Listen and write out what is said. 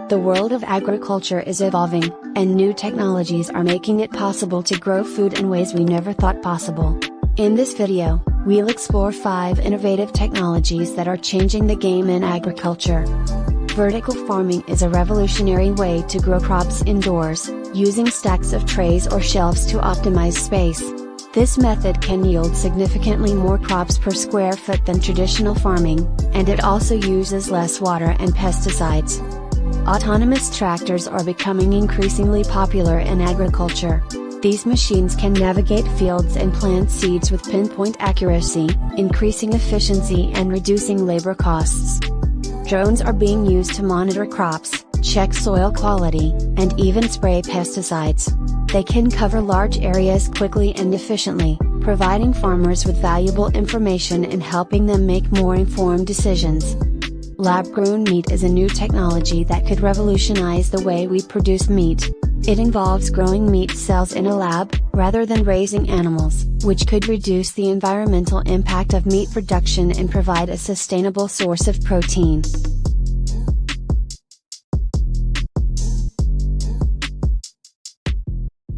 The world of agriculture is evolving, and new technologies are making it possible to grow food in ways we never thought possible. In this video, we'll explore 5 innovative technologies that are changing the game in agriculture. Vertical farming is a revolutionary way to grow crops indoors, using stacks of trays or shelves to optimize space. This method can yield significantly more crops per square foot than traditional farming, and it also uses less water and pesticides. Autonomous tractors are becoming increasingly popular in agriculture. These machines can navigate fields and plant seeds with pinpoint accuracy, increasing efficiency and reducing labor costs. Drones are being used to monitor crops, check soil quality, and even spray pesticides. They can cover large areas quickly and efficiently, providing farmers with valuable information and helping them make more informed decisions. Lab-grown meat is a new technology that could revolutionize the way we produce meat. It involves growing meat cells in a lab, rather than raising animals, which could reduce the environmental impact of meat production and provide a sustainable source of protein.